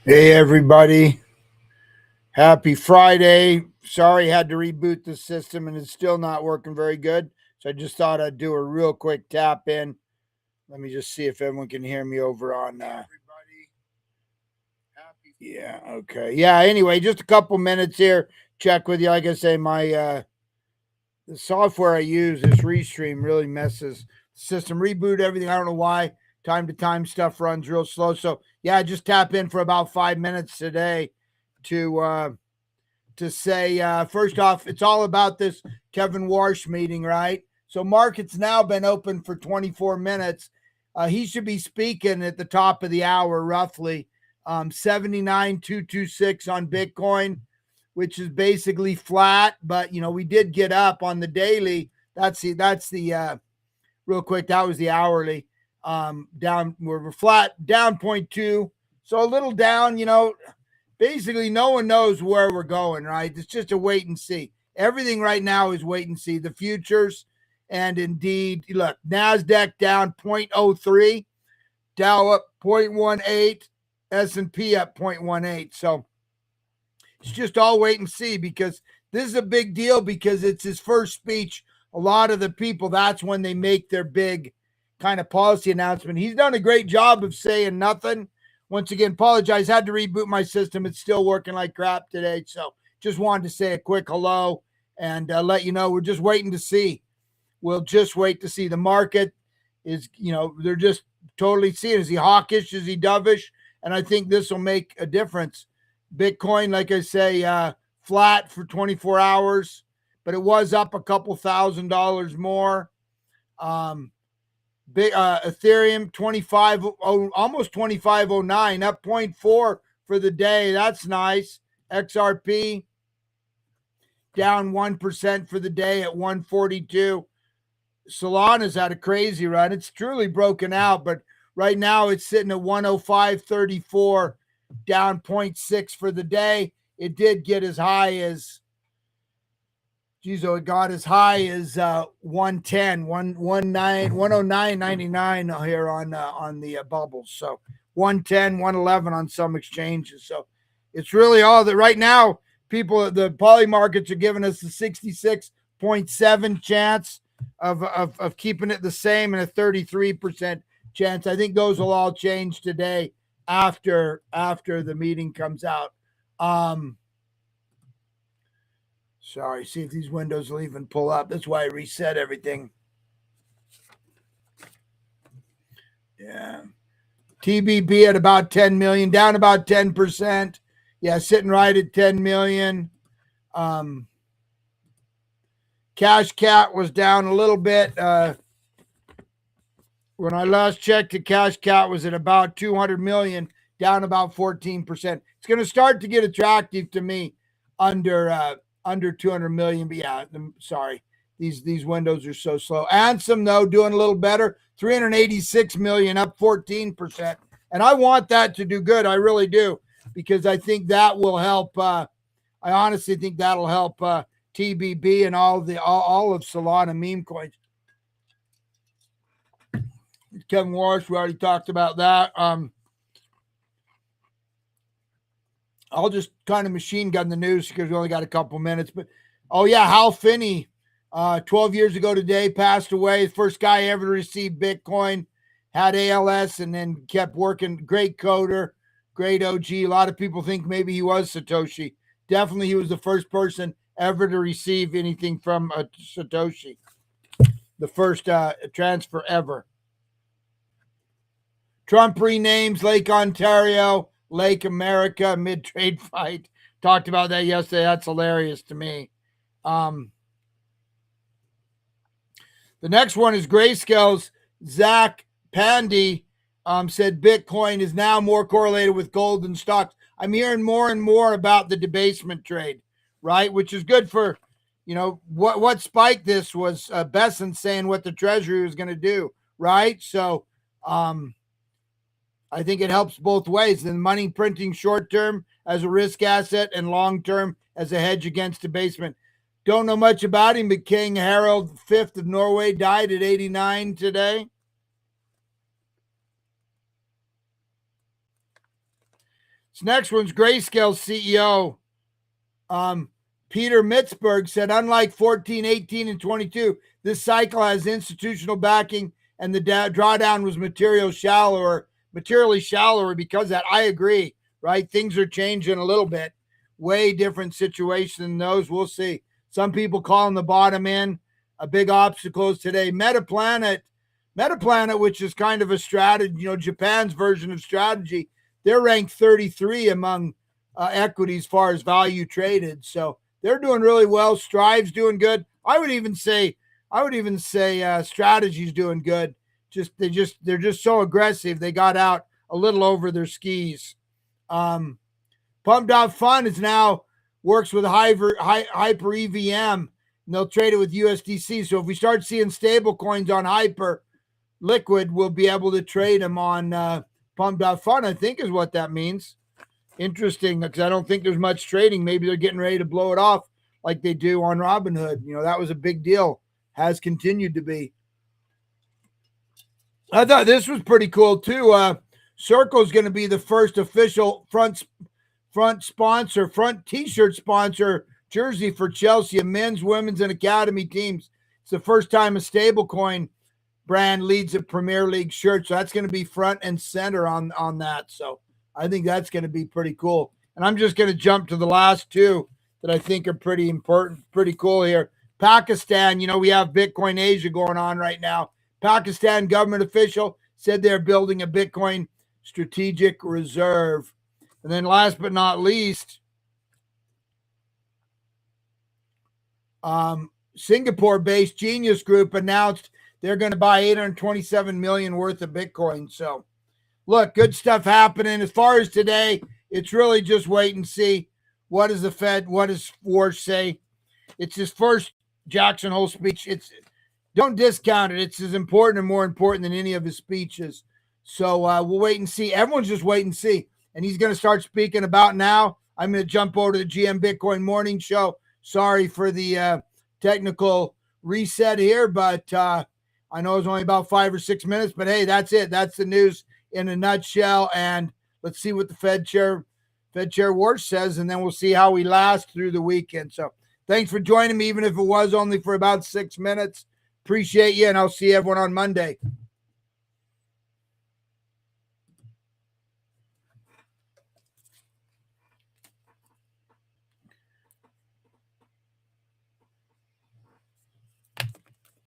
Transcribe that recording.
Hey, everybody. Happy Friday. Sorry, I had to reboot the system and it's still not working very good. So I just thought I'd do a real quick tap in. Let me just see if everyone can hear me over on. Yeah, okay. Yeah, anyway, just a couple minutes here. Check with you. Like I say, the software I use, this Restream, really messes the system. Reboot everything. I don't know why. Time to time stuff runs real slow. So yeah, just tap in for about 5 minutes today to say, first off, it's all about this Kevin Warsh meeting, right? So market's now been open for 24 minutes. He should be speaking at the top of the hour, roughly. 79,226 on Bitcoin, which is basically flat, but we did get up on the daily. That's the real quick. That was the hourly. Down, we're flat, down 0.2. So a little down, basically no one knows where we're going, right? It's just a wait and see. Everything right now is wait and see. The futures, and indeed, look, NASDAQ down 0.03, Dow up 0.18, S&P up 0.18. So it's just all wait and see, because this is a big deal, because it's his first speech. A lot of the people, that's when they make their big kind of policy announcement. He's done a great job of saying nothing. Once again, apologize. Had to reboot my system. It's still working like crap today. So just wanted to say a quick hello and let you know we're just waiting to see. We'll just wait to see. The market is, they're just totally seeing. Is he hawkish? Is he dovish? And I think this will make a difference. Bitcoin, like I say, flat for 24 hours, but it was up a couple $1,000 more. Ethereum 25, almost 2509, up 0.4 for the day. That's nice. XRP down 1% for the day at 142. Solana's had a crazy run. It's truly broken out, but right now it's sitting at 105.34, down 0.6 for the day. It did get as high as, it got as high as 110, 109.99 here on the bubbles. So 110, 111 on some exchanges. So it's really all that right now. People, the poly markets are giving us the 66.7 chance of keeping it the same, and a 33% chance. I think those will all change today after the meeting comes out. Sorry, see if these windows will even pull up. That's why I reset everything. Yeah. TBB at about 10 million, down about 10%. Yeah, sitting right at 10 million. Cash Cat was down a little bit. When I last checked, the Cash Cat was at about 200 million, down about 14%. It's going to start to get attractive to me under 200 million. But yeah, sorry, these windows are so slow. Ansem, though, doing a little better, 386 million, up 14%. And I want that to do good. I really do, because I think that will help. I honestly think that'll help TBB and all of Solana meme coins. Kevin Warsh, we already talked about that. I'll just kind of machine gun the news because we only got a couple minutes. But oh yeah, Hal Finney, 12 years ago today, passed away. First guy ever to receive Bitcoin, had ALS, and then kept working. Great coder, great OG. A lot of people think maybe he was Satoshi. Definitely, he was the first person ever to receive anything from a Satoshi. The first transfer ever. Trump renames Lake Ontario Lake America mid-trade fight. Talked about that yesterday. That's hilarious to me. The next one is Grayscale's Zach Pandy said Bitcoin is now more correlated with gold and stocks. I'm hearing more and more about the debasement trade, right? Which is good for, what spiked this was Besson saying what the Treasury was going to do, right? So, I think it helps both ways. The money printing short term as a risk asset and long term as a hedge against debasement. Don't know much about him, but King Harald V of Norway died at 89 today. This next one's Grayscale CEO. Peter Mitzberg said, unlike 14, 18, and 22, this cycle has institutional backing and the drawdown was materially shallower because of that. I agree, right? Things are changing a little bit. Way different situation than those. We'll see. Some people calling the bottom in a big obstacle today. Metaplanet, which is kind of a strategy, Japan's version of strategy, they're ranked 33 among equities as far as value traded. So they're doing really well. Strive's doing good. I would even say Strategy's doing good. They're just so aggressive. They got out a little over their skis. Pump.fun is now works with Hyper EVM, and they'll trade it with USDC. So if we start seeing stable coins on Hyper Liquid, we'll be able to trade them on Pump.fun, I think is what that means. Interesting, because I don't think there's much trading. Maybe they're getting ready to blow it off like they do on Robinhood. That was a big deal. Has continued to be. I thought this was pretty cool too. Circle is going to be the first official front t-shirt sponsor jersey for Chelsea, men's, women's, and academy teams. It's the first time a stablecoin brand leads a Premier League shirt. So that's going to be front and center on that. So I think that's going to be pretty cool. And I'm just going to jump to the last two that I think are pretty important, pretty cool here. Pakistan, we have Bitcoin Asia going on right now. Pakistan government official said they're building a Bitcoin strategic reserve. And then last but not least, Singapore-based Genius Group announced they're going to buy 827 million worth of Bitcoin. So look, good stuff happening. As far as today, it's really just wait and see. What does the Fed, what does Warsh say? It's his first Jackson Hole speech. Don't discount it. It's as important or more important than any of his speeches. So we'll wait and see. Everyone's just wait and see. And he's going to start speaking about now. I'm going to jump over to the GM Bitcoin Morning Show. Sorry for the technical reset here, but I know it's only about 5 or 6 minutes. But hey, that's it. That's the news in a nutshell. And let's see what the Fed Chair Warsh says, and then we'll see how we last through the weekend. So thanks for joining me, even if it was only for about 6 minutes. Appreciate you, and I'll see everyone on Monday.